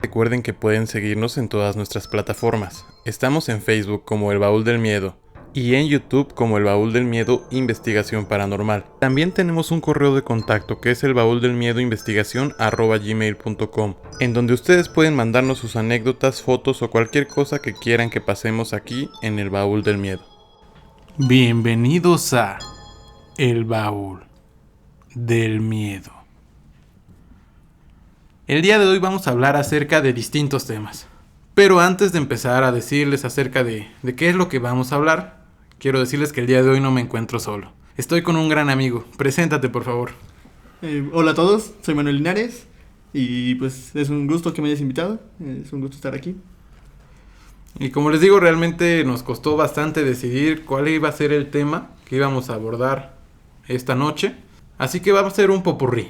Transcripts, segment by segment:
Recuerden que pueden seguirnos en todas nuestras plataformas. Estamos en Facebook como El Baúl del Miedo y en YouTube como El Baúl del Miedo Investigación Paranormal. También tenemos un correo de contacto que es elbauldelmiedoinvestigacion@gmail.com, en donde ustedes pueden mandarnos sus anécdotas, fotos o cualquier cosa que quieran que pasemos aquí en El Baúl del Miedo. Bienvenidos a El Baúl del Miedo. El día de hoy vamos a hablar acerca de distintos temas. Pero antes de empezar a decirles acerca de qué es lo que vamos a hablar, quiero decirles que el día de hoy no me encuentro solo. Estoy con un gran amigo. Preséntate, por favor. Hola a todos, soy Manuel Linares y pues es un gusto que me hayas invitado, es un gusto estar aquí. Y como les digo, realmente nos costó bastante decidir cuál iba a ser el tema que íbamos a abordar esta noche. Así que vamos a hacer un popurrí.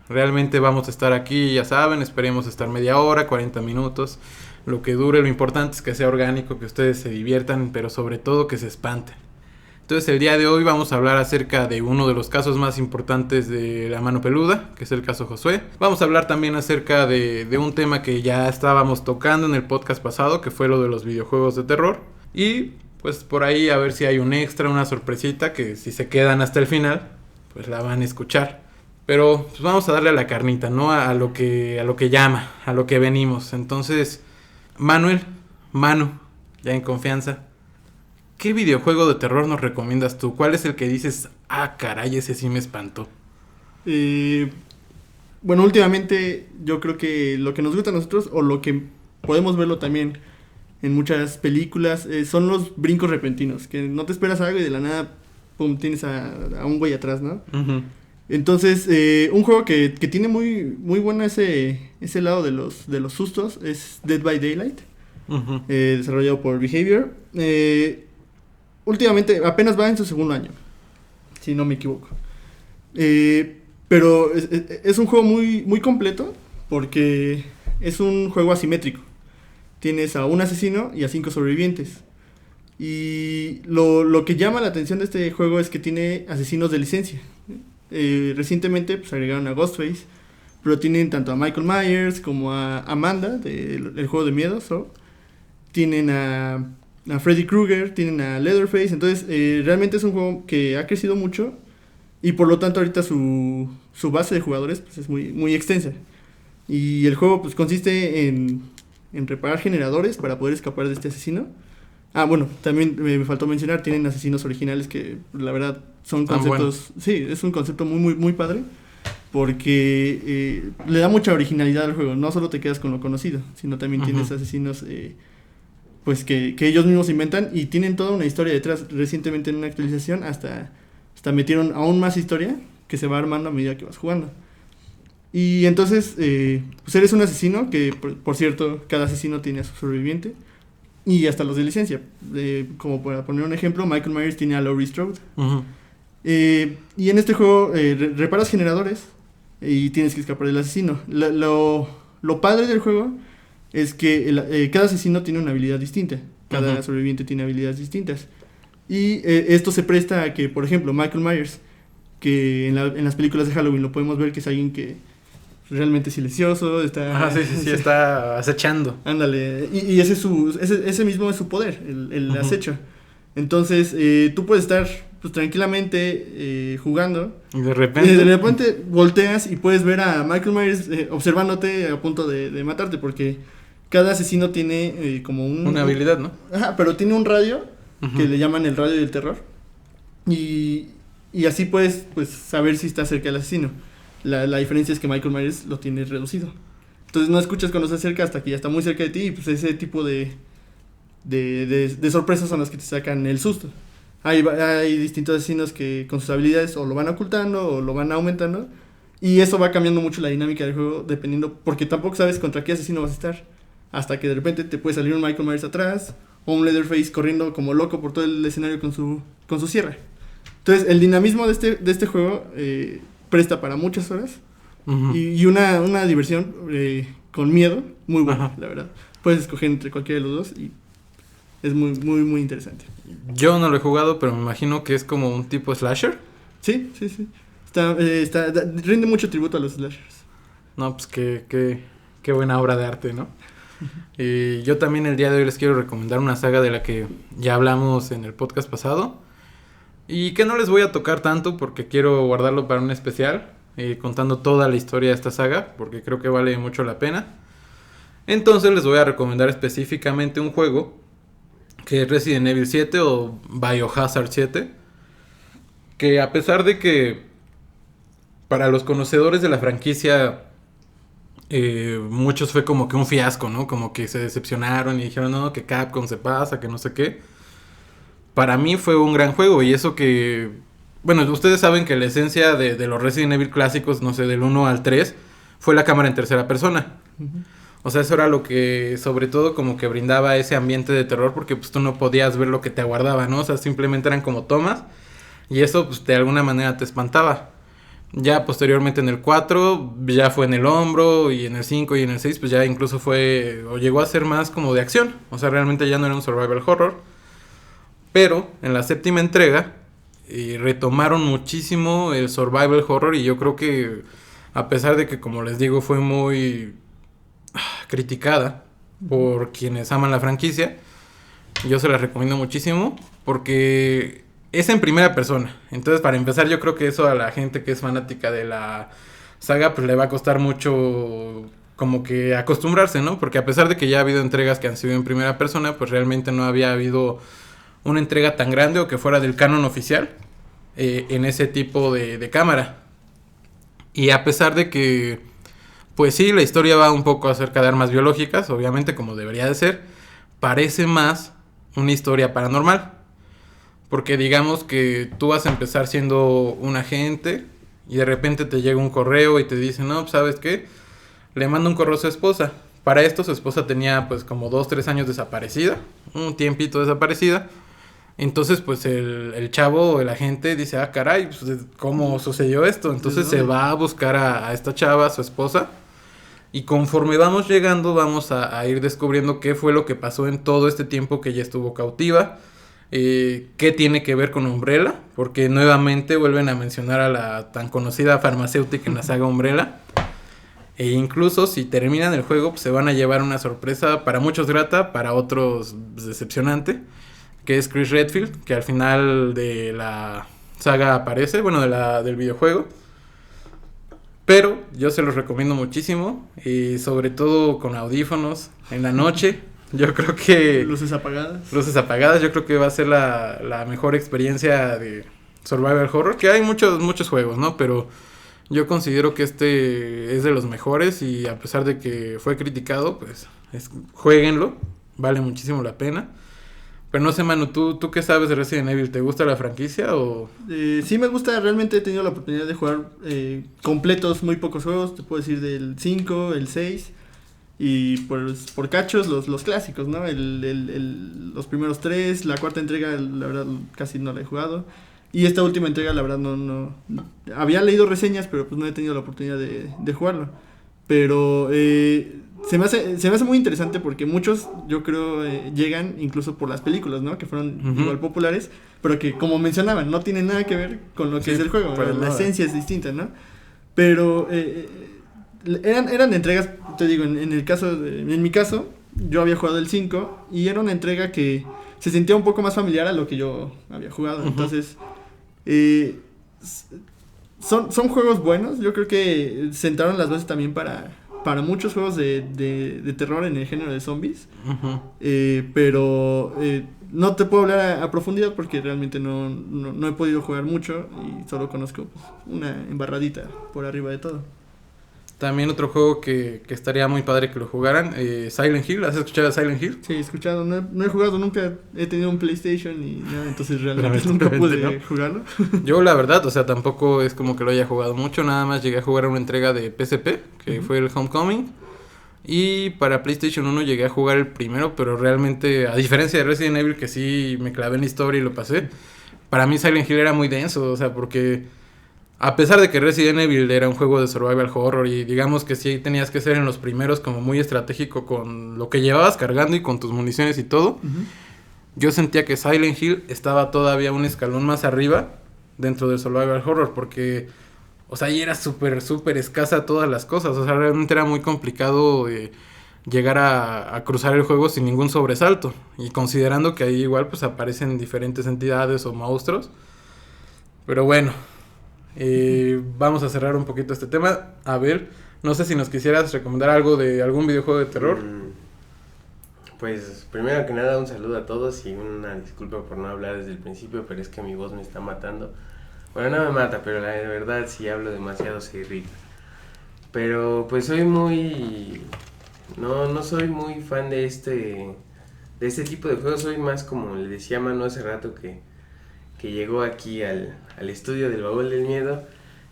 Realmente vamos a estar aquí, ya saben, esperemos estar media hora, 40 minutos, lo que dure. Lo importante es que sea orgánico, que ustedes se diviertan, pero sobre todo que se espanten. Entonces el día de hoy vamos a hablar acerca de uno de los casos más importantes de la mano peluda, que es el caso Josué. Vamos a hablar también acerca de un tema que ya estábamos tocando en el podcast pasado, que fue lo de los videojuegos de terror. Y pues por ahí a ver si hay un extra, una sorpresita, que si se quedan hasta el final, pues la van a escuchar. Pero pues vamos a darle a la carnita, ¿no? A lo que llama, a lo que venimos. Entonces, Manu, ya en confianza, ¿qué videojuego de terror nos recomiendas tú? ¿Cuál es el que dices, caray, ese sí me espantó? Bueno, últimamente yo creo que lo que nos gusta a nosotros, o lo que podemos verlo también en muchas películas, son los brincos repentinos, que no te esperas algo y de la nada, pum, tienes a un güey atrás, ¿no? Uh-huh. Entonces, un juego que tiene muy bueno ese lado de los sustos es Dead by Daylight, Uh-huh. Desarrollado por Behavior. Últimamente apenas va en su segundo año, si no me equivoco. Pero es un juego muy completo porque es un juego asimétrico. Tienes a un asesino y a 5 sobrevivientes. Y lo que llama la atención de este juego es que tiene asesinos de licencia. Recientemente pues agregaron a Ghostface, pero tienen tanto a Michael Myers como a Amanda del juego de miedo, tienen a Freddy Krueger, tienen a Leatherface. Entonces realmente es un juego que ha crecido mucho y por lo tanto ahorita su base de jugadores pues es muy extensa. Y el juego pues consiste en reparar generadores para poder escapar de este asesino. Bueno, también me faltó mencionar, tienen asesinos originales que la verdad son conceptos... Bueno. Sí, es un concepto muy padre, porque le da mucha originalidad al juego. No solo te quedas con lo conocido, sino también tienes asesinos pues que ellos mismos inventan y tienen toda una historia detrás. Recientemente en una actualización hasta metieron aún más historia que se va armando a medida que vas jugando. Y entonces pues eres un asesino que, por cierto, cada asesino tiene a su sobreviviente. Y hasta los de licencia. Como para poner un ejemplo, Michael Myers tiene a Laurie Strode. Uh-huh. Y en este juego reparas generadores y tienes que escapar del asesino. Lo padre del juego es que cada asesino tiene una habilidad distinta. Cada sobreviviente tiene habilidades distintas. Y esto se presta a que, por ejemplo, Michael Myers, que en las películas de Halloween lo podemos ver que es alguien que realmente silencioso, está... Sí, está acechando. Ándale, y ese mismo es su poder, el acecho. Entonces, tú puedes estar pues tranquilamente jugando. Y de repente volteas y puedes ver a Michael Myers observándote a punto de matarte, porque cada asesino tiene como una habilidad, ¿no? Ajá, pero tiene un radio que le llaman el radio del terror. Y así puedes pues saber si está cerca del asesino. La diferencia es que Michael Myers lo tiene reducido. Entonces no escuchas cuando se acerca hasta que ya está muy cerca de ti. Y pues ese tipo de sorpresas son las que te sacan el susto. Hay distintos asesinos que con sus habilidades o lo van ocultando o lo van aumentando. Y eso va cambiando mucho la dinámica del juego dependiendo, porque tampoco sabes contra qué asesino vas a estar. Hasta que de repente te puede salir un Michael Myers atrás o un Leatherface corriendo como loco por todo el escenario con su sierra. Entonces el dinamismo de este juego... presta para muchas horas y una diversión con miedo muy buena, la verdad. Puedes escoger entre cualquiera de los dos y es muy interesante. Yo no lo he jugado, pero me imagino que es como un tipo slasher. Sí. Rinde mucho tributo a los slashers. No, pues qué Qué buena obra de arte, ¿no? Yo también el día de hoy les quiero recomendar una saga de la que ya hablamos en el podcast pasado y que no les voy a tocar tanto porque quiero guardarlo para un especial, contando toda la historia de esta saga porque creo que vale mucho la pena. Entonces les voy a recomendar específicamente un juego que es Resident Evil 7 o Biohazard 7, que a pesar de que para los conocedores de la franquicia muchos fue como que un fiasco, ¿no? Como que se decepcionaron y dijeron, no, que Capcom se pasa, que no sé qué. Para mí fue un gran juego y eso que... Bueno, ustedes saben que la esencia de los Resident Evil clásicos, no sé, del 1 al 3, fue la cámara en tercera persona. Uh-huh. O sea, eso era lo que, sobre todo, como que brindaba ese ambiente de terror porque pues tú no podías ver lo que te aguardaba, ¿no? O sea, simplemente eran como tomas y eso pues de alguna manera te espantaba. Ya posteriormente en el 4 ya fue en el hombro y en el 5 y en el 6 pues ya incluso fue o llegó a ser más como de acción. O sea, realmente ya no era un survival horror. Pero en la séptima entrega retomaron muchísimo el survival horror y yo creo que a pesar de que como les digo fue muy criticada por quienes aman la franquicia, yo se la recomiendo muchísimo porque... es en primera persona. Entonces, para empezar, yo creo que eso a la gente que es fanática de la saga, pues le va a costar mucho como que acostumbrarse, ¿no? Porque a pesar de que ya ha habido entregas que han sido en primera persona, pues realmente no había habido una entrega tan grande o que fuera del canon oficial en ese tipo de cámara. Y a pesar de que, pues sí, la historia va un poco acerca de armas biológicas, obviamente como debería de ser, parece más una historia paranormal. Porque digamos que tú vas a empezar siendo un agente y de repente te llega un correo y te dice, no, ¿sabes qué? Le manda un correo a su esposa. Para esto su esposa tenía pues como 2-3 años desaparecida, un tiempito desaparecida. Entonces pues el chavo, el agente dice, ah caray, pues, ¿cómo sucedió esto? Entonces se va a buscar a esta chava, a su esposa. Y conforme vamos llegando vamos a ir descubriendo qué fue lo que pasó en todo este tiempo que ella estuvo cautiva. ¿Qué tiene que ver con Umbrella? Porque nuevamente vuelven a mencionar a la tan conocida farmacéutica en la saga Umbrella. E incluso si terminan el juego, pues se van a llevar una sorpresa para muchos grata, para otros decepcionante, que es Chris Redfield, que al final de la saga aparece, bueno, del videojuego. Pero yo se los recomiendo muchísimo, y sobre todo con audífonos en la noche. Yo creo que... Luces apagadas, yo creo que va a ser la mejor experiencia de survival horror. Que hay muchos juegos, ¿no? Pero yo considero que este es de los mejores y a pesar de que fue criticado, pues jueguenlo. Vale muchísimo la pena. Pero no sé, Manu, ¿tú qué sabes de Resident Evil? ¿Te gusta la franquicia o...? Sí me gusta, realmente he tenido la oportunidad de jugar completos muy pocos juegos. Te puedo decir del 5, el 6... y por cachos los clásicos, ¿no? Los primeros 3, la cuarta entrega, la verdad, casi no la he jugado. Y esta última entrega, la verdad, no. Había leído reseñas, pero pues no he tenido la oportunidad de jugarlo. Pero se me hace muy interesante porque muchos, yo creo, llegan incluso por las películas, ¿no? Que fueron igual populares, pero que, como mencionaban, no tienen nada que ver con lo que es el juego. La esencia es distinta, ¿no? Pero... Eran entregas, te digo, en mi caso, yo había jugado el 5 y era una entrega que se sentía un poco más familiar a lo que yo había jugado. Uh-huh. Entonces, son juegos buenos. Yo creo que sentaron las bases también para muchos juegos de terror en el género de zombies. Uh-huh. Pero no te puedo hablar a profundidad porque realmente no he podido jugar mucho y solo conozco pues, una embarradita por arriba de todo. También otro juego que estaría muy padre que lo jugaran, Silent Hill. ¿Has escuchado de Silent Hill? Sí, he escuchado. No he jugado nunca. He tenido un PlayStation y nada, entonces realmente nunca pude jugarlo. Yo la verdad, o sea, tampoco es como que lo haya jugado mucho. Nada más llegué a jugar una entrega de PSP, que fue el Homecoming. Y para PlayStation 1 llegué a jugar el primero, pero realmente, a diferencia de Resident Evil, que sí me clavé en la historia y lo pasé, para mí Silent Hill era muy denso, o sea, porque... a pesar de que Resident Evil era un juego de survival horror y digamos que sí tenías que ser en los primeros como muy estratégico con lo que llevabas cargando y con tus municiones y todo, yo sentía que Silent Hill estaba todavía un escalón más arriba dentro del survival horror porque, o sea, ahí era súper escasa todas las cosas. O sea, realmente era muy complicado llegar a cruzar el juego sin ningún sobresalto. Y considerando que ahí igual pues aparecen diferentes entidades o monstruos. Pero bueno, vamos a cerrar un poquito este tema. Abel, no sé si nos quisieras recomendar algo de algún videojuego de terror. Pues primero que nada un saludo a todos y una disculpa por no hablar desde el principio, pero es que mi voz me está matando. Bueno, no me mata, pero la verdad si hablo demasiado se irrita. Pero pues soy muy... No soy muy fan de este tipo de juegos. Soy más como le decía Manu hace rato que llegó aquí al estudio del Baúl del Miedo,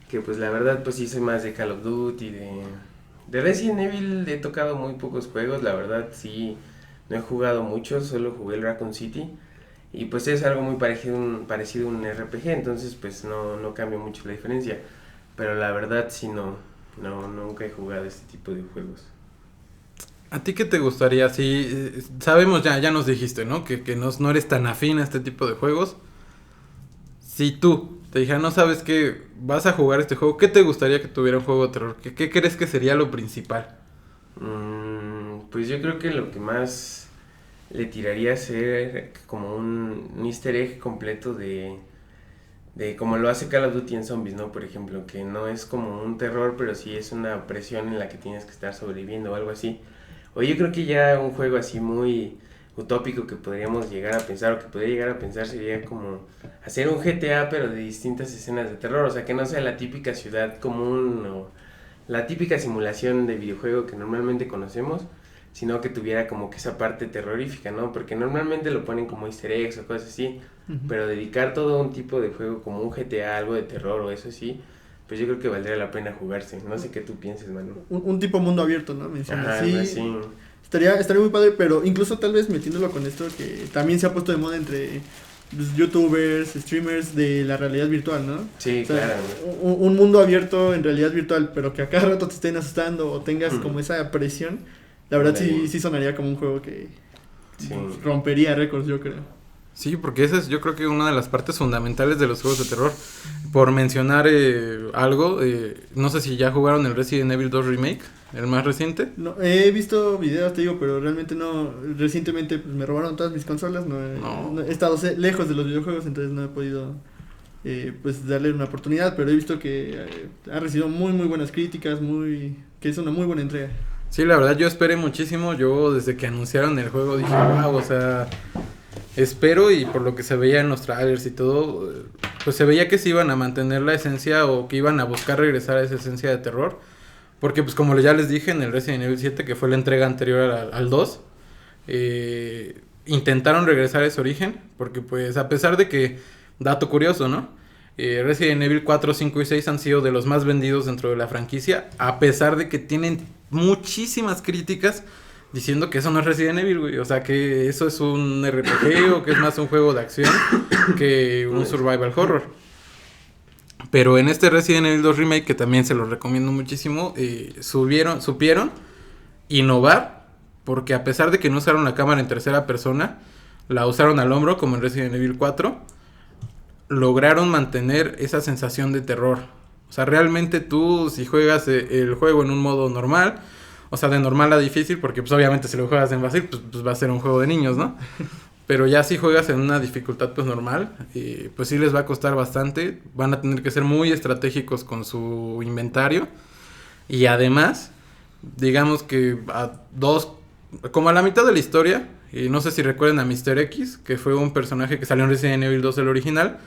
que pues la verdad pues sí soy más de Call of Duty, de Resident Evil he tocado muy pocos juegos, la verdad sí no he jugado mucho, solo jugué el Raccoon City y pues es algo muy parecido a un RPG, entonces pues no cambia mucho la diferencia, pero la verdad sí nunca he jugado este tipo de juegos. ¿A ti qué te gustaría? Si sabemos ya nos dijiste, ¿no? Que no eres tan afín a este tipo de juegos. Si tú te dijera, no sabes qué, vas a jugar este juego, ¿qué te gustaría que tuviera un juego de terror? ¿Qué crees que sería lo principal? Pues yo creo que lo que más le tiraría a ser como un easter egg completo de como lo hace Call of Duty en Zombies, ¿no? Por ejemplo, que no es como un terror, pero sí es una presión en la que tienes que estar sobreviviendo o algo así. O yo creo que ya un juego así muy utópico que podríamos llegar a pensar, o que podría llegar a pensar, sería como hacer un GTA pero de distintas escenas de terror, o sea, que no sea la típica ciudad común o la típica simulación de videojuego que normalmente conocemos, sino que tuviera como que esa parte terrorífica, ¿no? Porque normalmente lo ponen como easter eggs o cosas así, pero dedicar todo un tipo de juego como un GTA, algo de terror o eso sí, pues yo creo que valdría la pena jugarse. No sé qué tú pienses, Manu. Un tipo mundo abierto, ¿no? Mencionas. Ajá, sí. sí. Estaría muy padre, pero incluso tal vez metiéndolo con esto que también se ha puesto de moda entre pues, youtubers, streamers de la realidad virtual, ¿no? Sí, o sea, claro. Un mundo abierto en realidad virtual, pero que a cada rato te estén asustando o tengas como esa presión. La verdad sí sonaría como un juego que rompería récords, yo creo. Sí, porque esa es yo creo que una de las partes fundamentales de los juegos de terror. Por mencionar algo, no sé si ya jugaron el Resident Evil 2 Remake, el más reciente. No, he visto videos, te digo, pero realmente no. Recientemente pues, me robaron todas mis consolas, no he estado lejos de los videojuegos, entonces no he podido pues darle una oportunidad, pero he visto que ha recibido muy buenas críticas, que es una muy buena entrega. Sí, la verdad yo esperé muchísimo, yo desde que anunciaron el juego dije, wow, o sea, espero, y por lo que se veía en los trailers y todo, pues se veía que se iban a mantener la esencia o que iban a buscar regresar a esa esencia de terror, porque pues como ya les dije en el Resident Evil 7, que fue la entrega anterior al 2, intentaron regresar a ese origen, porque pues a pesar de que, dato curioso, ¿no? Resident Evil 4, 5 y 6 han sido de los más vendidos dentro de la franquicia, a pesar de que tienen muchísimas críticas diciendo que eso no es Resident Evil, güey. O sea, que eso es un RPG o que es más un juego de acción que un survival horror. Pero en este Resident Evil 2 Remake, que también se los recomiendo muchísimo, supieron innovar, porque a pesar de que no usaron la cámara en tercera persona, la usaron al hombro como en Resident Evil 4, lograron mantener esa sensación de terror. O sea, realmente tú, si juegas el juego en un modo normal, o sea, de normal a difícil, porque pues obviamente si lo juegas en fácil, pues va a ser un juego de niños, ¿no? Pero ya si juegas en una dificultad pues normal, pues sí les va a costar bastante. Van a tener que ser muy estratégicos con su inventario. Y además, digamos que como a la mitad de la historia, y no sé si recuerdan a Mr. X, que fue un personaje que salió en Resident Evil 2 el original,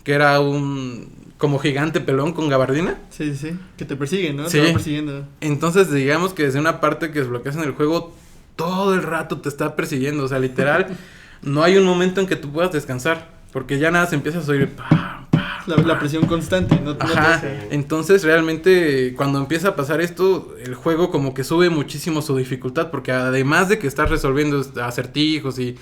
que era un como gigante pelón con gabardina. Sí, que te persiguen, ¿no? Sí. Te va persiguiendo. Entonces, digamos que desde una parte que desbloqueas en el juego, todo el rato te está persiguiendo. O sea, literal, no hay un momento en que tú puedas descansar, porque ya nada se empieza a oír la presión constante, ¿no? Ajá, entonces realmente cuando empieza a pasar esto, el juego como que sube muchísimo su dificultad, porque además de que estás resolviendo acertijos y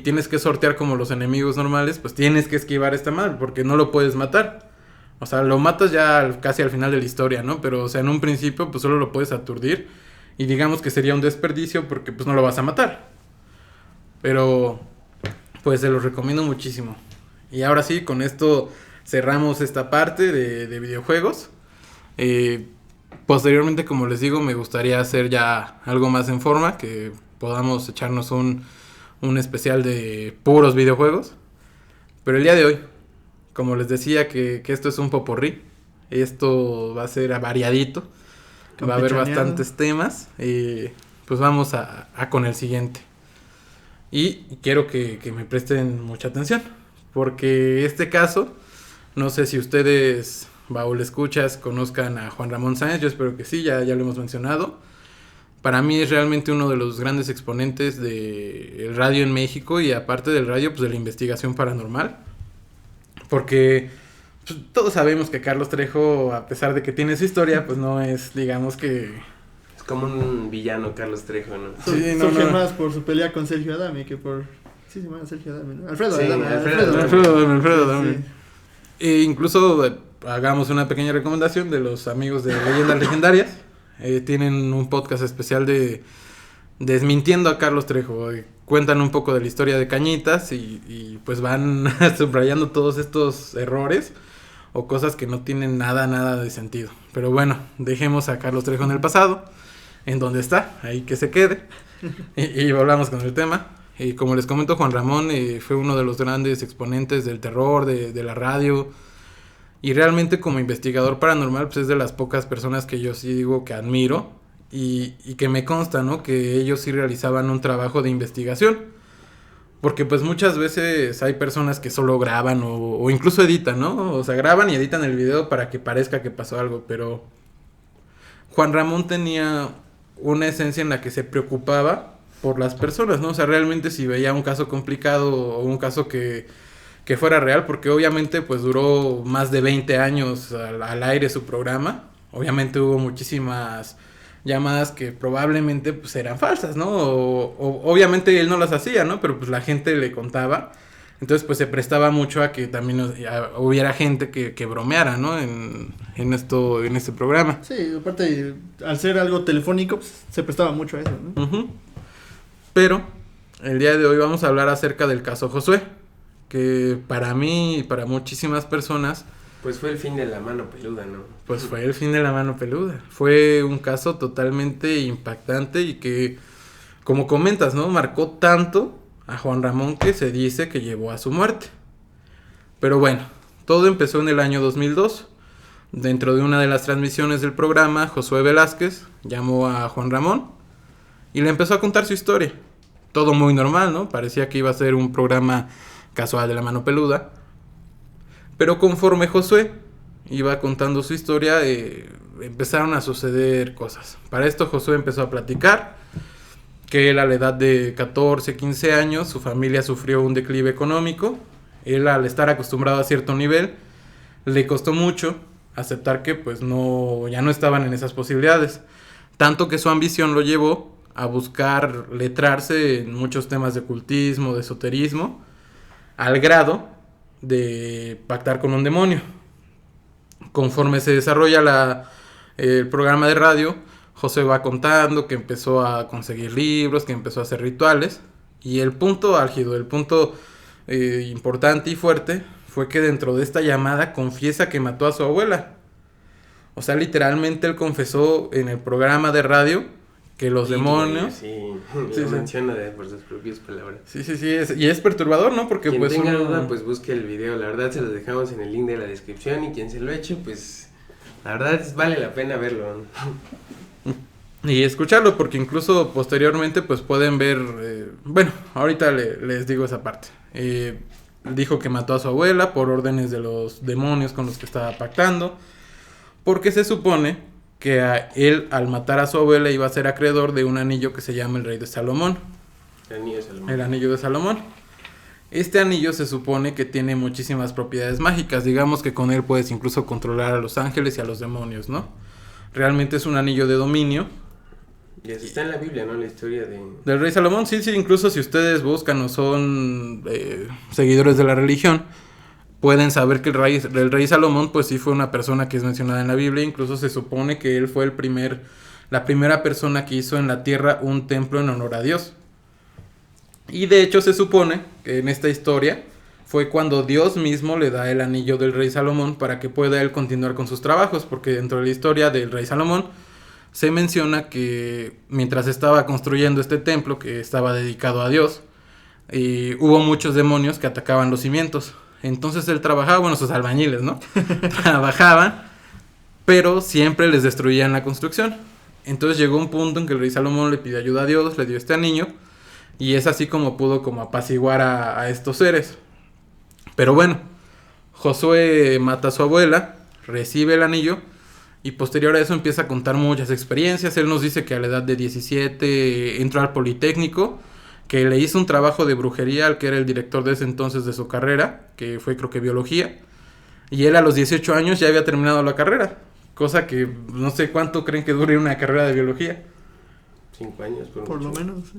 tienes que sortear como los enemigos normales, pues tienes que esquivar esta madre, porque no lo puedes matar. O sea, lo matas ya casi al final de la historia, ¿no? Pero, o sea, en un principio pues solo lo puedes aturdir, y digamos que sería un desperdicio porque pues no lo vas a matar. Pero pues se los recomiendo muchísimo. Y ahora sí, con esto cerramos esta parte de videojuegos. Posteriormente, como les digo, me gustaría hacer ya algo más en forma, que podamos echarnos un especial de puros videojuegos. Pero el día de hoy, como les decía que esto es un popurrí, esto va a ser variadito, va a haber bastantes temas, pues vamos a con el siguiente. Y quiero que me presten mucha atención, porque este caso, no sé si ustedes, Baúl Escuchas, conozcan a Juan Ramón Sáenz, yo espero que sí, ya lo hemos mencionado. Para mí es realmente uno de los grandes exponentes del radio en México, y aparte del radio, pues de la investigación paranormal. Porque pues, todos sabemos que Carlos Trejo, a pesar de que tiene su historia, pues no es, digamos que... Es como un villano Carlos Trejo, ¿no? Sí, surge más por su pelea con Sergio Adame que por... Sí, se llama Sergio Adame, ¿no? Alfredo Sí, Adame. Alfredo Adame. Sí. E incluso hagamos una pequeña recomendación de los amigos de Leyendas Legendarias. Tienen un podcast especial de desmintiendo a Carlos Trejo. Cuentan un poco de la historia de Cañitas y pues van subrayando todos estos errores o cosas que no tienen nada de sentido. Pero bueno, dejemos a Carlos Trejo en el pasado, en donde está, ahí que se quede, y volvamos con el tema. Y como les comento, Juan Ramón fue uno de los grandes exponentes del terror, de la radio, y realmente como investigador paranormal, pues es de las pocas personas que yo sí digo que admiro, y que me consta, ¿no? Que ellos sí realizaban un trabajo de investigación. Porque pues muchas veces hay personas que solo graban o incluso editan, ¿no? O sea, graban y editan el video para que parezca que pasó algo, pero Juan Ramón tenía una esencia en la que se preocupaba por las personas, ¿no? O sea, realmente si veía un caso complicado o un caso que fuera real, porque obviamente pues duró más de 20 años al aire su programa, obviamente hubo muchísimas llamadas que probablemente pues eran falsas, ¿no? O obviamente él no las hacía, ¿no? Pero pues la gente le contaba. Entonces pues se prestaba mucho a que también hubiera gente que bromeara, ¿no? En este programa. Sí, aparte, al ser algo telefónico, pues, se prestaba mucho a eso, ¿no? Uh-huh. Pero el día de hoy vamos a hablar acerca del caso Josué, que para mí y para muchísimas personas... Pues fue el fin de la mano peluda, ¿no? Pues fue el fin de la mano peluda. Fue un caso totalmente impactante y que, como comentas, ¿no? Marcó tanto a Juan Ramón que se dice que llevó a su muerte. Pero bueno, todo empezó en el año 2002. Dentro de una de las transmisiones del programa, Josué Velázquez llamó a Juan Ramón y le empezó a contar su historia. Todo muy normal, ¿no? Parecía que iba a ser un programa casual de la mano peluda. Pero conforme Josué iba contando su historia, empezaron a suceder cosas. Para esto Josué empezó a platicar que él a la edad de 14, 15 años, su familia sufrió un declive económico. Él, al estar acostumbrado a cierto nivel, le costó mucho aceptar que pues ya no estaban en esas posibilidades. Tanto que su ambición lo llevó a buscar letrarse en muchos temas de ocultismo, de esoterismo, al grado de pactar con un demonio. Conforme se desarrolla el programa de radio, José va contando que empezó a conseguir libros, que empezó a hacer rituales, y el punto álgido, el punto importante y fuerte fue que dentro de esta llamada confiesa que mató a su abuela. O sea, literalmente él confesó en el programa de radio que los demonios... Sí, lo menciona por sus propias palabras. Sí, y es perturbador, ¿no? Porque quien pues tenga duda, pues busque el video, la verdad se los dejamos en el link de la descripción, y quien se lo eche, pues la verdad vale la pena verlo, ¿no? Y escucharlo, porque incluso posteriormente pues pueden ver, bueno, ahorita les digo esa parte. Dijo que mató a su abuela por órdenes de los demonios con los que estaba pactando, porque se supone que él, al matar a su abuela, iba a ser acreedor de un anillo que se llama el Rey de Salomón. El anillo de Salomón. Este anillo se supone que tiene muchísimas propiedades mágicas. Digamos que con él puedes incluso controlar a los ángeles y a los demonios, ¿no? Realmente es un anillo de dominio. Y así está en la Biblia, ¿no? La historia del Rey Salomón. Sí, incluso si ustedes buscan o son seguidores de la religión, pueden saber que el rey Salomón pues sí fue una persona que es mencionada en la Biblia. Incluso se supone que él fue la primera persona que hizo en la tierra un templo en honor a Dios. Y de hecho se supone que en esta historia fue cuando Dios mismo le da el anillo del rey Salomón para que pueda él continuar con sus trabajos, porque dentro de la historia del rey Salomón se menciona que mientras estaba construyendo este templo que estaba dedicado a Dios, hubo muchos demonios que atacaban los cimientos. Entonces él trabajaba, bueno, sus albañiles, ¿no? Trabajaban, pero siempre les destruían la construcción. Entonces llegó un punto en que el rey Salomón le pidió ayuda a Dios, le dio este anillo, y es así como pudo como apaciguar a estos seres. Pero bueno, Josué mata a su abuela, recibe el anillo, y posterior a eso empieza a contar muchas experiencias. Él nos dice que a la edad de 17 entró al Politécnico, que le hizo un trabajo de brujería al que era el director de ese entonces de su carrera, que fue creo que biología, y él a los 18 años ya había terminado la carrera, cosa que no sé cuánto creen que dure una carrera de biología. 5 años, por lo menos. Sí.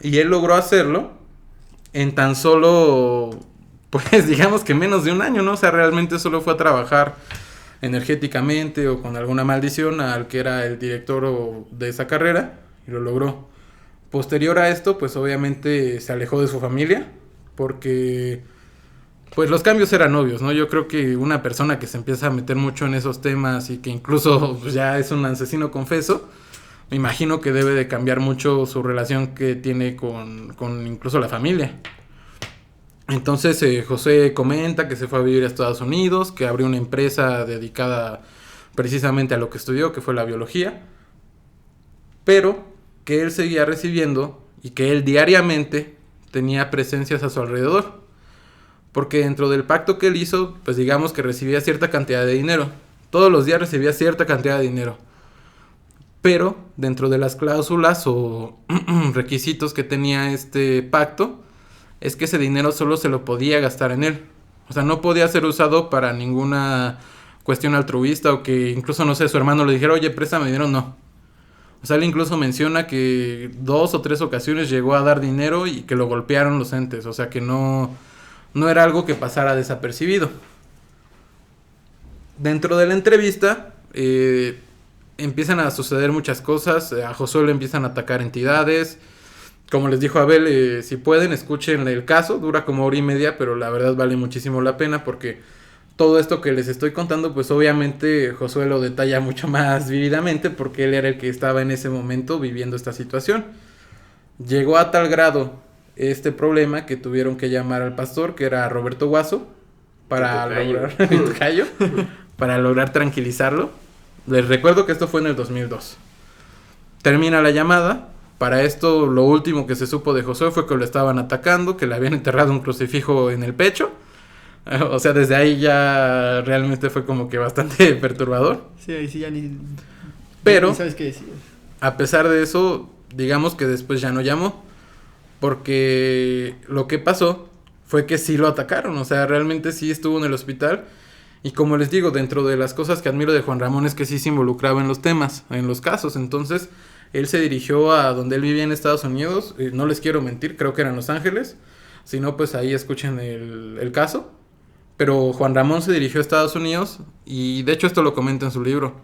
Y él logró hacerlo en tan solo, pues digamos que menos de un año, ¿no? O sea, realmente solo fue a trabajar energéticamente o con alguna maldición al que era el director de esa carrera, y lo logró. Posterior a esto, pues obviamente se alejó de su familia, porque pues los cambios eran obvios, ¿no? Yo creo que una persona que se empieza a meter mucho en esos temas y que incluso pues, ya es un asesino confeso, me imagino que debe de cambiar mucho su relación que tiene con incluso la familia. Entonces José comenta que se fue a vivir a Estados Unidos, que abrió una empresa dedicada precisamente a lo que estudió, que fue la biología, pero que él seguía recibiendo y que él diariamente tenía presencias a su alrededor. Porque dentro del pacto que él hizo, pues digamos que recibía cierta cantidad de dinero. Todos los días recibía cierta cantidad de dinero. Pero dentro de las cláusulas o requisitos que tenía este pacto, es que ese dinero solo se lo podía gastar en él. O sea, no podía ser usado para ninguna cuestión altruista o que incluso, no sé, su hermano le dijera, oye, préstame dinero, no. O sea, él incluso menciona que 2 o 3 ocasiones llegó a dar dinero y que lo golpearon los entes. O sea, que no era algo que pasara desapercibido. Dentro de la entrevista empiezan a suceder muchas cosas. A Josué le empiezan a atacar entidades. Como les dijo Abel, si pueden, escuchen el caso. Dura como 1 hora y media, pero la verdad vale muchísimo la pena porque todo esto que les estoy contando, pues obviamente Josué lo detalla mucho más vívidamente porque él era el que estaba en ese momento viviendo esta situación. Llegó a tal grado este problema que tuvieron que llamar al pastor, que era Roberto Guaso, para lograr tranquilizarlo. Les recuerdo que esto fue en el 2002. Termina la llamada. Para esto, lo último que se supo de Josué fue que lo estaban atacando, que le habían enterrado un crucifijo en el pecho. O sea, desde ahí ya realmente fue como que bastante perturbador. Sí, ahí sí ya ni sabes qué decir. A pesar de eso, digamos que después ya no llamó. Porque lo que pasó fue que sí lo atacaron. O sea, realmente sí estuvo en el hospital. Y como les digo, dentro de las cosas que admiro de Juan Ramón es que sí se involucraba en los temas, en los casos. Entonces, él se dirigió a donde él vivía en Estados Unidos. No les quiero mentir, creo que era en Los Ángeles. Si no, pues ahí escuchen el caso. Pero Juan Ramón se dirigió a Estados Unidos y de hecho esto lo comenta en su libro.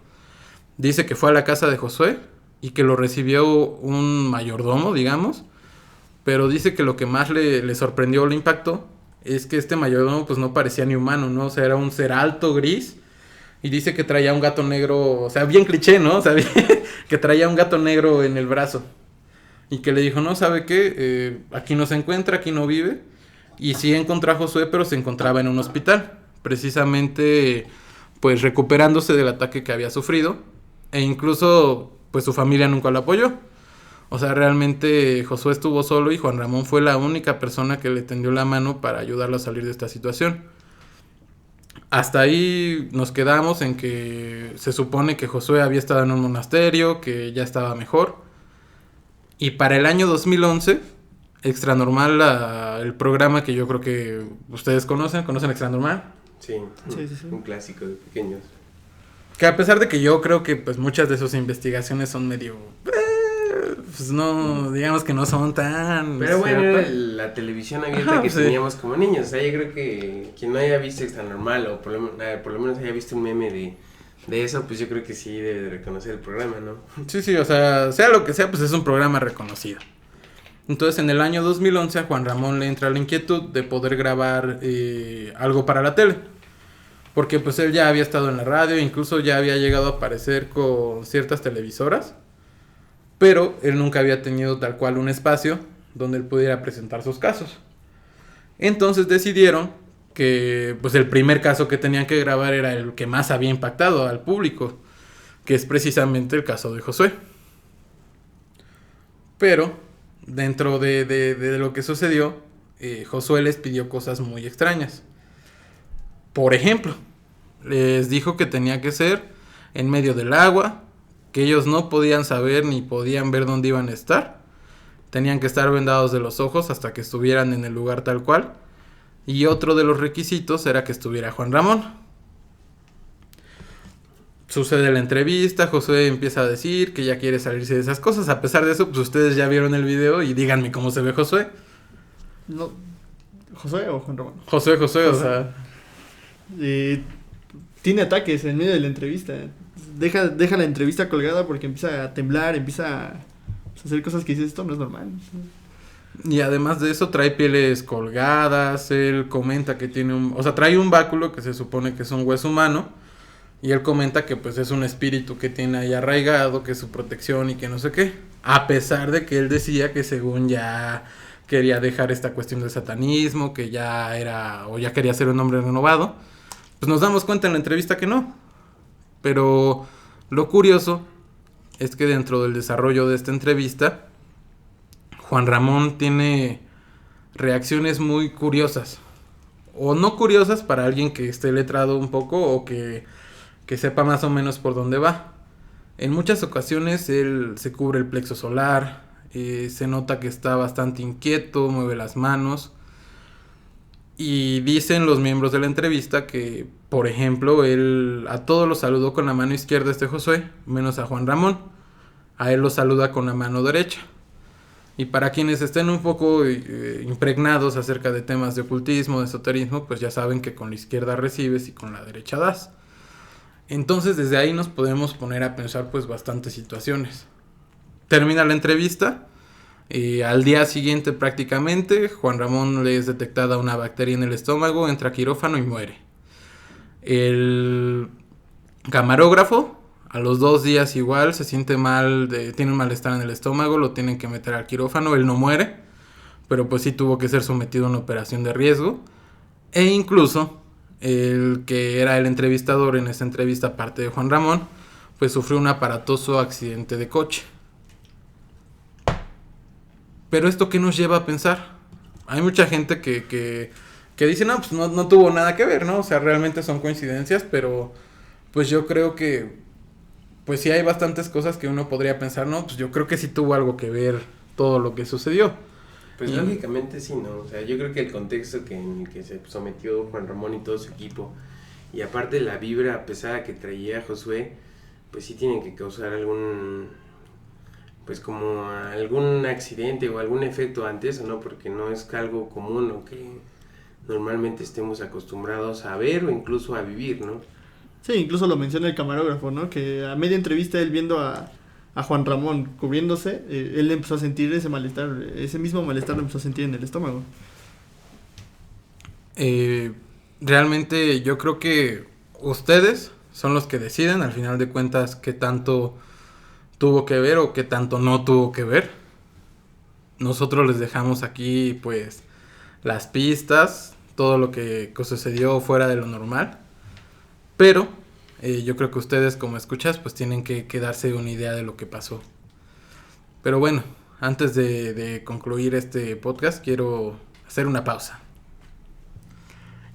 Dice que fue a la casa de Josué y que lo recibió un mayordomo, digamos. Pero dice que lo que más le sorprendió o le impactó es que este mayordomo pues no parecía ni humano, ¿no? O sea, era un ser alto, gris. Y dice que traía un gato negro, o sea, bien cliché, ¿no? O sea, que traía un gato negro en el brazo. Y que le dijo, no, ¿sabe qué? Aquí no se encuentra, aquí no vive. Y sí encontró a Josué, pero se encontraba en un hospital. Precisamente, pues recuperándose del ataque que había sufrido. E incluso, pues su familia nunca lo apoyó. O sea, realmente Josué estuvo solo y Juan Ramón fue la única persona que le tendió la mano para ayudarlo a salir de esta situación. Hasta ahí nos quedamos en que se supone que Josué había estado en un monasterio, que ya estaba mejor. Y para el año 2011, Extra Normal, el programa que yo creo que ustedes ¿conocen Extra Normal? Sí. Un clásico de pequeños. Que a pesar de que yo creo que pues muchas de sus investigaciones son medio... pues no, digamos que no son tan... Pero bueno, era la televisión abierta que teníamos como niños. O sea, yo creo que quien no haya visto Extra Normal o por lo menos haya visto un meme de eso, pues yo creo que sí debe de reconocer el programa, ¿no? Sí, o sea lo que sea, pues es un programa reconocido. Entonces en el año 2011 a Juan Ramón le entra la inquietud de poder grabar algo para la tele. Porque pues él ya había estado en la radio, incluso ya había llegado a aparecer con ciertas televisoras. Pero él nunca había tenido tal cual un espacio donde él pudiera presentar sus casos. Entonces decidieron que pues el primer caso que tenían que grabar era el que más había impactado al público, que es precisamente el caso de Josué. Pero dentro de lo que sucedió, Josué les pidió cosas muy extrañas. Por ejemplo, les dijo que tenía que ser en medio del agua, que ellos no podían saber ni podían ver dónde iban a estar. Tenían que estar vendados de los ojos hasta que estuvieran en el lugar tal cual. Y otro de los requisitos era que estuviera Juan Ramón. Sucede la entrevista, Josué empieza a decir que ya quiere salirse de esas cosas. A pesar de eso, pues ustedes ya vieron el video y díganme cómo se ve Josué. No, ¿Josué o Juan Ramón? Josué, o sea... tiene ataques en medio de la entrevista. Deja la entrevista colgada porque empieza a temblar, empieza a hacer cosas que dices, esto no es normal. Y además de eso trae pieles colgadas, él comenta que tiene trae un báculo que se supone que es un hueso humano, y él comenta que pues es un espíritu que tiene ahí arraigado, que es su protección y que no sé qué, a pesar de que él decía que según ya quería dejar esta cuestión del satanismo, que ya era, o ya quería ser un hombre renovado. Pues nos damos cuenta en la entrevista que no. Pero lo curioso es que dentro del desarrollo de esta entrevista, Juan Ramón tiene reacciones muy curiosas. O no curiosas para alguien que esté letrado un poco o que sepa más o menos por dónde va. En muchas ocasiones él se cubre el plexo solar, se nota que está bastante inquieto, mueve las manos. Y dicen los miembros de la entrevista que, por ejemplo, él a todos los saludó con la mano izquierda Josué, menos a Juan Ramón. A él lo saluda con la mano derecha. Y para quienes estén un poco impregnados acerca de temas de ocultismo, de esoterismo, pues ya saben que con la izquierda recibes y con la derecha das. Entonces desde ahí nos podemos poner a pensar pues bastantes situaciones. Termina la entrevista. Al día siguiente prácticamente Juan Ramón le es detectada una bacteria en el estómago, entra a quirófano y muere. El camarógrafo a los 2 días igual se siente mal, tiene un malestar en el estómago, lo tienen que meter al quirófano. Él no muere, pero pues sí tuvo que ser sometido a una operación de riesgo. E incluso el que era el entrevistador en esa entrevista, aparte de Juan Ramón, pues sufrió un aparatoso accidente de coche. Pero esto, ¿qué nos lleva a pensar? Hay mucha gente que dice, no, pues no tuvo nada que ver, ¿no? O sea, realmente son coincidencias, pero pues yo creo que pues sí hay bastantes cosas que uno podría pensar, no, pues yo creo que sí tuvo algo que ver todo lo que sucedió. Pues lógicamente sí, ¿no? O sea, yo creo que el contexto en el que se sometió Juan Ramón y todo su equipo, y aparte la vibra pesada que traía Josué, pues sí tienen que causar algún accidente o algún efecto ante eso, ¿no? Porque no es algo común o que normalmente estemos acostumbrados a ver o incluso a vivir, ¿no? Sí, incluso lo menciona el camarógrafo, ¿no? Que a media entrevista él viendo a Juan Ramón cubriéndose, él empezó a sentir ese malestar, ese mismo malestar lo empezó a sentir en el estómago. Realmente yo creo que ustedes son los que deciden al final de cuentas qué tanto tuvo que ver o qué tanto no tuvo que ver. Nosotros les dejamos aquí pues las pistas, todo lo que sucedió fuera de lo normal. Pero yo creo que ustedes como escuchas pues tienen que darse una idea de lo que pasó. Pero bueno, antes de concluir este podcast quiero hacer una pausa.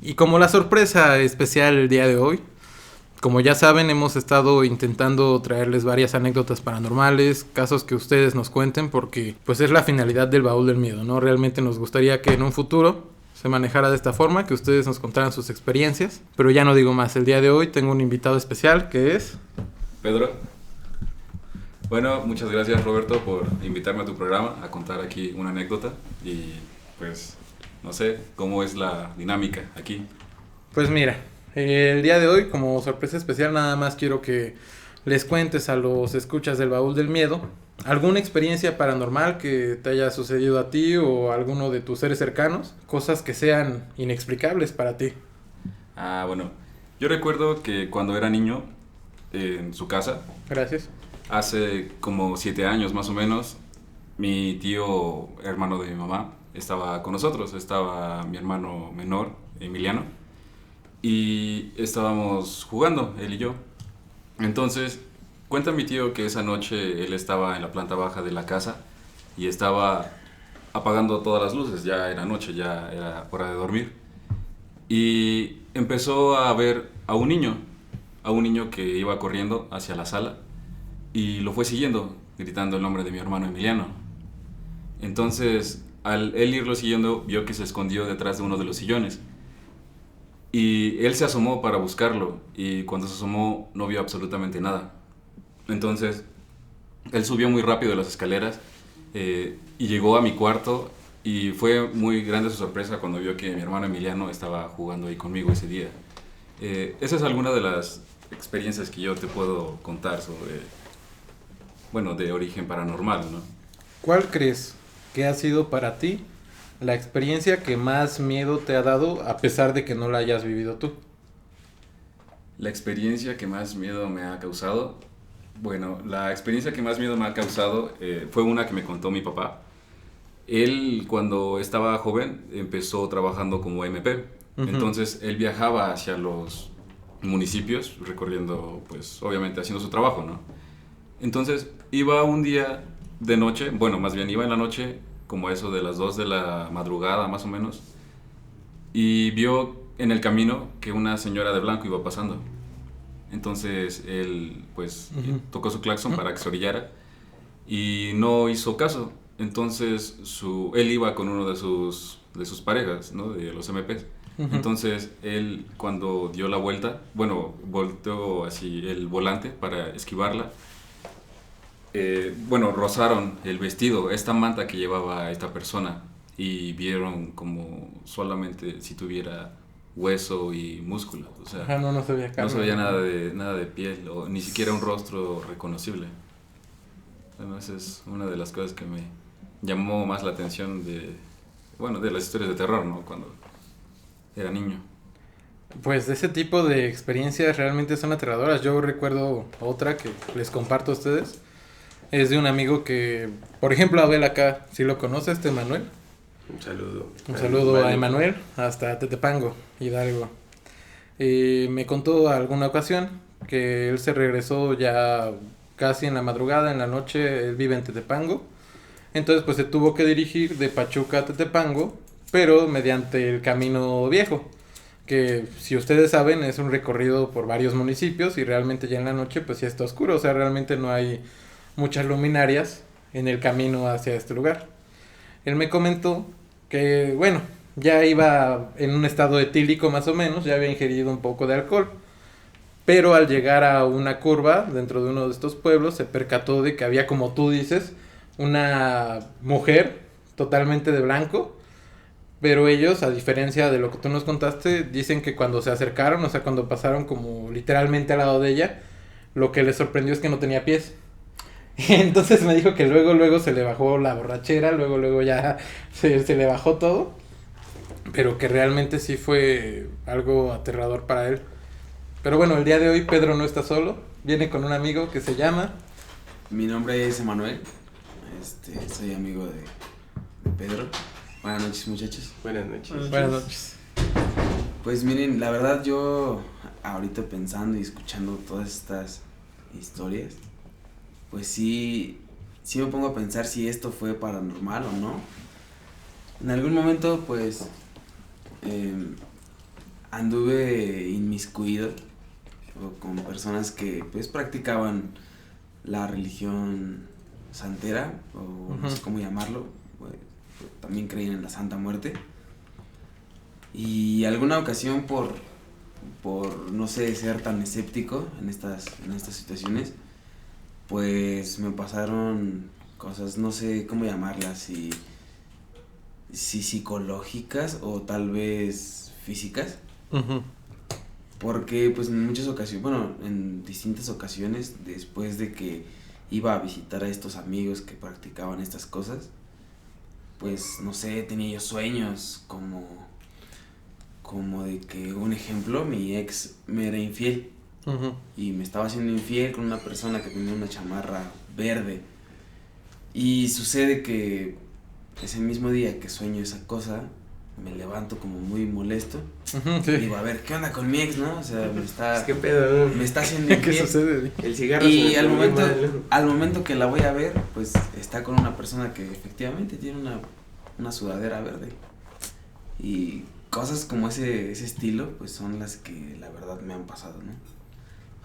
Y como la sorpresa especial el día de hoy, como ya saben, hemos estado intentando traerles varias anécdotas paranormales, casos que ustedes nos cuenten, porque pues es la finalidad del Baúl del Miedo, ¿no? Realmente nos gustaría que en un futuro se manejara de esta forma, que ustedes nos contaran sus experiencias. Pero ya no digo más, el día de hoy tengo un invitado especial que es... Pedro. Bueno, muchas gracias Roberto por invitarme a tu programa a contar aquí una anécdota y pues no sé cómo es la dinámica aquí. Pues mira, el día de hoy como sorpresa especial nada más quiero que les cuentes a los escuchas del Baúl del Miedo ¿Alguna experiencia paranormal que te haya sucedido a ti o a alguno de tus seres cercanos? Cosas que sean inexplicables para ti. Bueno, yo recuerdo que cuando era niño, en su casa, Gracias. hace como 7 años más o menos, mi tío, hermano de mi mamá, estaba con nosotros. Estaba mi hermano menor, Emiliano, y estábamos jugando, él y yo. Entonces, cuenta mi tío que esa noche él estaba en la planta baja de la casa y estaba apagando todas las luces. Ya era noche, ya era hora de dormir. Y empezó a ver a un niño que iba corriendo hacia la sala y lo fue siguiendo, gritando el nombre de mi hermano Emiliano. Entonces, al él irlo siguiendo, vio que se escondió detrás de uno de los sillones. Y él se asomó para buscarlo y cuando se asomó no vio absolutamente nada. Entonces, él subió muy rápido las escaleras y llegó a mi cuarto y fue muy grande su sorpresa cuando vio que mi hermano Emiliano estaba jugando ahí conmigo ese día. Esa es alguna de las experiencias que yo te puedo contar sobre, bueno, de origen paranormal, ¿no? ¿Cuál crees que ha sido para ti la experiencia que más miedo te ha dado a pesar de que no la hayas vivido tú? La experiencia que más miedo me ha causado, bueno, la experiencia que más miedo me ha causado fue una que me contó mi papá. Él, cuando estaba joven, empezó trabajando como MP. Ujú. Entonces, él viajaba hacia los municipios, recorriendo, pues, obviamente, haciendo su trabajo, ¿no? Entonces, iba un día de noche, bueno, más bien iba en la noche, como a eso de las 2 de la madrugada, más o menos, y vio en el camino que una señora de blanco iba pasando. Entonces, él, pues, Ujú. tocó su claxon para que se orillara y no hizo caso. Entonces él iba con uno de sus parejas, ¿no? De los MPs. Ujú. Entonces él, cuando dio la vuelta, bueno, volteó así el volante para esquivarla. Bueno, rozaron el vestido, esta manta que llevaba esta persona, y vieron como solamente si tuviera hueso y músculo. O sea, Ajá, no se veía carne. no se veía nada de piel, o ni siquiera un rostro reconocible. Bueno, esa es una de las cosas que me llamó más la atención de las historias de terror, ¿no? Cuando era niño. Pues ese tipo de experiencias realmente son aterradoras. Yo recuerdo otra que les comparto a ustedes. Es de un amigo que, por ejemplo, Abel acá, si lo conoce, Manuel. Un saludo. Un saludo Vale. a Emanuel, hasta Tetepango, Hidalgo. Me contó alguna ocasión que él se regresó ya casi en la madrugada, en la noche. Él vive en Tetepango. Entonces pues se tuvo que dirigir de Pachuca a Tetepango, pero mediante el camino viejo, que si ustedes saben es un recorrido por varios municipios y realmente ya en la noche pues sí está oscuro, o sea, realmente no hay muchas luminarias en el camino hacia este lugar. Él me comentó que, bueno, ya iba en un estado etílico más o menos, ya había ingerido un poco de alcohol, pero al llegar a una curva dentro de uno de estos pueblos se percató de que había, como tú dices, una mujer totalmente de blanco, pero ellos, a diferencia de lo que tú nos contaste, dicen que cuando se acercaron, o sea, cuando pasaron como literalmente al lado de ella, lo que les sorprendió es que no tenía pies. Entonces me dijo que luego se le bajó la borrachera, luego ya se le bajó todo, pero que realmente sí fue algo aterrador para él. Pero bueno, el día de hoy Pedro no está solo, viene con un amigo que se llama... Mi nombre es Emanuel, soy amigo de Pedro. Buenas noches, muchachos. Buenas noches. Buenas noches. Pues miren, la verdad yo ahorita pensando y escuchando todas estas historias, pues sí me pongo a pensar si esto fue paranormal o no. En algún momento pues anduve inmiscuido con personas que pues practicaban la religión santera, o no sé cómo llamarlo, pues, también creían en la Santa Muerte. Y alguna ocasión por no sé, ser tan escéptico en estas situaciones, pues me pasaron cosas, no sé cómo llamarlas, si psicológicas o tal vez físicas. Uh-huh. Porque pues en muchas ocasiones, bueno, en distintas ocasiones, después de que iba a visitar a estos amigos que practicaban estas cosas, pues no sé, tenía yo sueños como de que, un ejemplo, mi ex me era infiel. Ujú. Y me estaba haciendo infiel con una persona que tenía una chamarra verde. Y sucede que ese mismo día que sueño esa cosa, me levanto como muy molesto. Ujú, Y sí. digo, a ver, ¿qué onda con mi ex, no? O sea, Es que pedo, ¿no? me está haciendo ¿Qué infiel. sucede? El cigarro Y se al me pone momento, mal, ¿no? al momento que la voy a ver, pues está con una persona que efectivamente tiene una sudadera verde. Y cosas como ese estilo, pues son las que la verdad me han pasado, ¿no?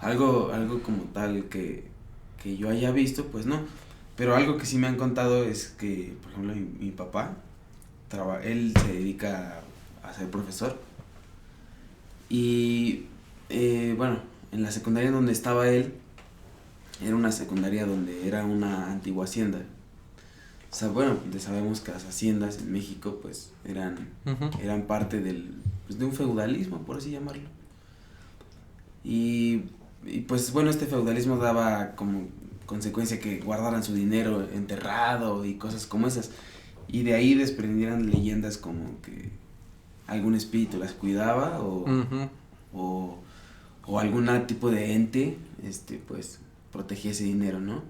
Algo como tal que yo haya visto, pues no. Pero algo que sí me han contado es que, por ejemplo, mi papá, él se dedica a ser profesor. Y bueno, en la secundaria en donde estaba él, era una secundaria donde era una antigua hacienda. O sea, bueno, sabemos que las haciendas en México pues Ujú. eran parte pues, de un feudalismo, por así llamarlo. Y pues bueno, este feudalismo daba como consecuencia que guardaran su dinero enterrado y cosas como esas. Y de ahí desprendieran leyendas como que algún espíritu las cuidaba Ujú. o algún tipo de ente pues protegía ese dinero, ¿no?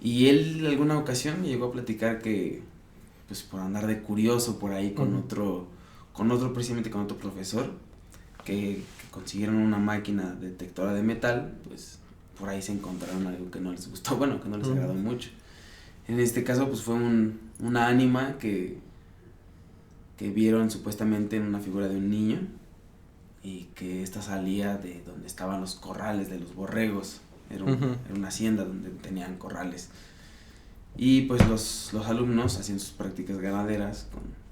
Y él en alguna ocasión me llegó a platicar que pues por andar de curioso por ahí con Ujú. precisamente con otro profesor que consiguieron una máquina detectora de metal, pues por ahí se encontraron algo que no les gustó, bueno, que no les agradó mucho. En este caso pues fue una ánima que vieron supuestamente en una figura de un niño y que esta salía de donde estaban los corrales de los borregos. Era una hacienda donde tenían corrales. Y pues los alumnos hacían sus prácticas ganaderas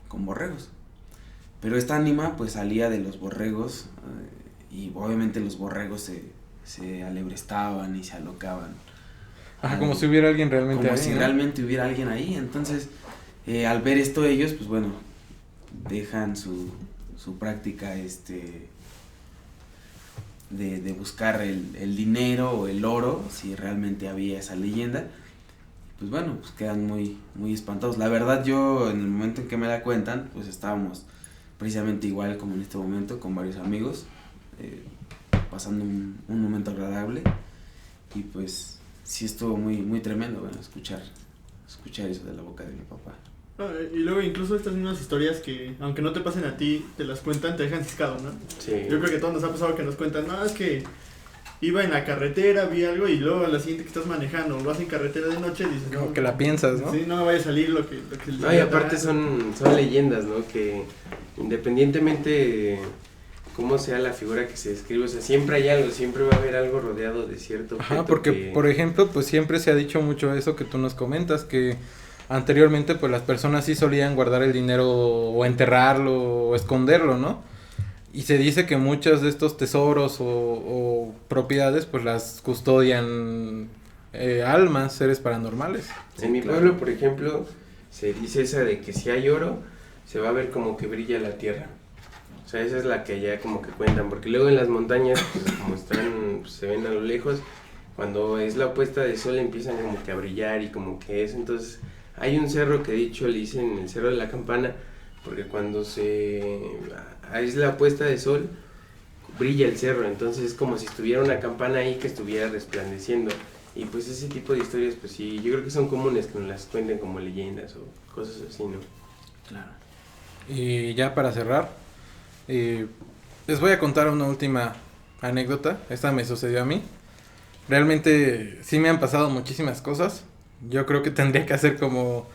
con borregos. Pero esta ánima pues salía de los borregos y obviamente los borregos se alebrestaban y se alocaban. Ajá, como si hubiera alguien realmente Como ahí, si ¿no? realmente hubiera alguien ahí. Entonces, al ver esto ellos, pues bueno, dejan su práctica de buscar el dinero o el oro, si realmente había esa leyenda. Pues bueno, pues quedan muy, muy espantados. La verdad, yo en el momento en que me la cuentan, pues estábamos precisamente igual como en este momento, con varios amigos, pasando un momento agradable. Y pues sí estuvo muy, muy tremendo, bueno, escuchar eso de la boca de mi papá. Y luego incluso estas mismas historias que, aunque no te pasen a ti, te las cuentan, te dejan ciscado, ¿no? Sí. Yo creo que a todos nos ha pasado que nos cuentan, no, es que iba en la carretera, vi algo y luego a la siguiente que estás manejando, vas en carretera de noche, dices, Como no, que la piensas, ¿no? Sí, no me vaya a salir lo que No, y aparte son leyendas, ¿no? Que independientemente de cómo sea la figura que se describe, o sea, siempre hay algo, siempre va a haber algo rodeado de cierto objeto. Ajá, porque que... por ejemplo, pues siempre se ha dicho mucho eso que tú nos comentas, que anteriormente pues las personas sí solían guardar el dinero o enterrarlo o esconderlo, ¿no? Y se dice que muchos de estos tesoros o propiedades pues las custodian almas, seres paranormales. En mi pueblo, por ejemplo, se dice esa de que si hay oro, se va a ver como que brilla la tierra. O sea, esa es la que allá como que cuentan, porque luego en las montañas, pues, como están, pues, se ven a lo lejos, cuando es la puesta de sol empiezan como que a brillar y como que es, entonces hay un cerro que de hecho le dicen el Cerro de la Campana, porque cuando es la puesta de sol, brilla el cerro, entonces es como si estuviera una campana ahí que estuviera resplandeciendo. Y pues ese tipo de historias, pues sí, yo creo que son comunes que nos las cuenten como leyendas o cosas así, ¿no? Claro. Y ya para cerrar, les voy a contar una última anécdota. Esta me sucedió a mí. Realmente sí me han pasado muchísimas cosas. Yo creo que tendría que hacer como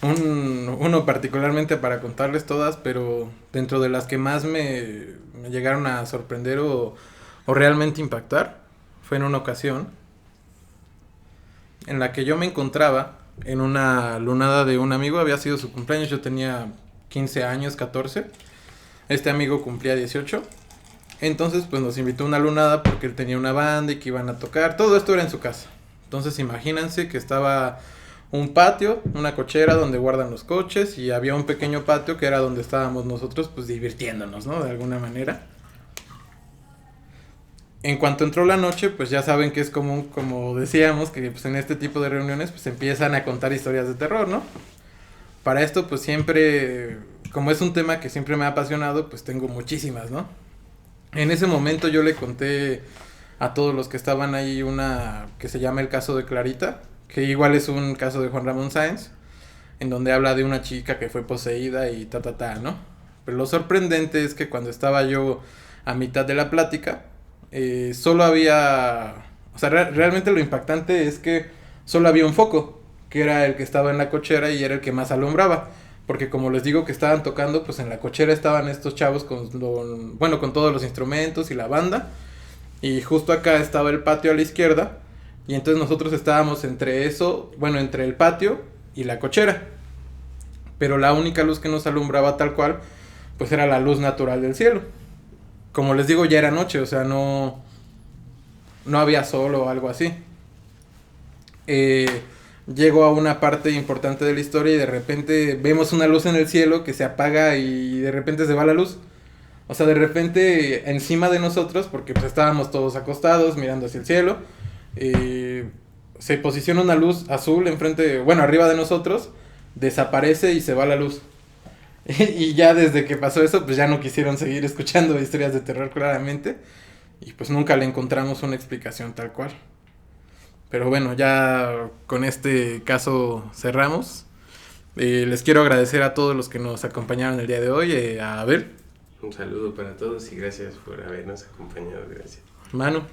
uno particularmente para contarles todas, pero dentro de las que más me llegaron a sorprender o realmente impactar, fue en una ocasión en la que yo me encontraba en una lunada de un amigo. Había sido su cumpleaños, yo tenía 15 años, 14. Este amigo cumplía 18. Entonces pues nos invitó a una lunada porque él tenía una banda y que iban a tocar. Todo esto era en su casa. Entonces imagínense que estaba un patio, una cochera donde guardan los coches, y había un pequeño patio que era donde estábamos nosotros pues divirtiéndonos, ¿no? De alguna manera. En cuanto entró la noche, pues ya saben que es común, como decíamos, que pues en este tipo de reuniones pues empiezan a contar historias de terror, ¿no? Para esto pues siempre, como es un tema que siempre me ha apasionado, pues tengo muchísimas, ¿no? En ese momento yo le conté a todos los que estaban ahí una que se llama El caso de Clarita, que igual es un caso de Juan Ramón Sáenz, en donde habla de una chica que fue poseída y ¿no? Pero lo sorprendente es que cuando estaba yo a mitad de la plática, solo había, o sea, realmente lo impactante es que solo había un foco, que era el que estaba en la cochera y era el que más alumbraba, porque como les digo que estaban tocando, pues en la cochera estaban estos chavos con todos los instrumentos y la banda, y justo acá estaba el patio a la izquierda, y entonces nosotros estábamos entre entre el patio y la cochera, pero la única luz que nos alumbraba tal cual, pues era la luz natural del cielo. Como les digo, ya era noche, o sea, no había sol o algo así. Llego a una parte importante de la historia y de repente vemos una luz en el cielo que se apaga y de repente se va la luz. O sea, de repente encima de nosotros, porque pues estábamos todos acostados mirando hacia el cielo, se posiciona una luz azul arriba de nosotros, desaparece y se va la luz. Y ya desde que pasó eso, pues ya no quisieron seguir escuchando historias de terror claramente. Y pues nunca le encontramos una explicación tal cual. Pero bueno, ya con este caso cerramos. Les quiero agradecer a todos los que nos acompañaron el día de hoy. A Abel. Un saludo para todos y gracias por habernos acompañado. Gracias. Manu.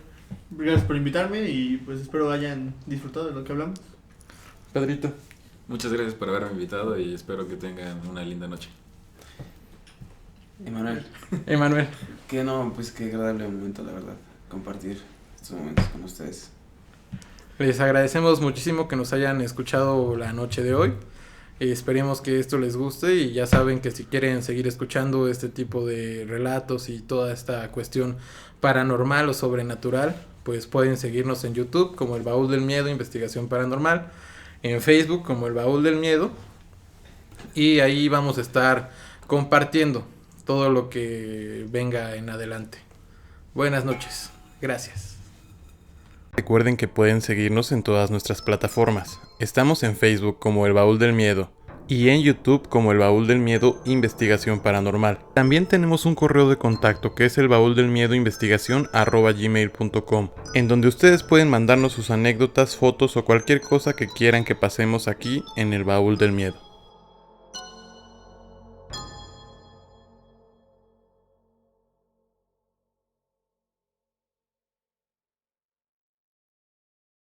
Gracias por invitarme y pues espero hayan disfrutado de lo que hablamos. Pedrito. Muchas gracias por haberme invitado y espero que tengan una linda noche. Emanuel. Pues qué agradable momento, la verdad, compartir estos momentos con ustedes. Les agradecemos muchísimo que nos hayan escuchado la noche de hoy. Esperemos que esto les guste y ya saben que si quieren seguir escuchando este tipo de relatos y toda esta cuestión paranormal o sobrenatural, pues pueden seguirnos en YouTube como El Baúl del Miedo, Investigación Paranormal, en Facebook como El Baúl del Miedo, y ahí vamos a estar compartiendo todo lo que venga en adelante. Buenas noches. Gracias. Recuerden que pueden seguirnos en todas nuestras plataformas. Estamos en Facebook como El Baúl del Miedo y en YouTube como El Baúl del Miedo Investigación Paranormal. También tenemos un correo de contacto que es elbauldelmiedoinvestigacion@gmail.com, en donde ustedes pueden mandarnos sus anécdotas, fotos o cualquier cosa que quieran que pasemos aquí en El Baúl del Miedo.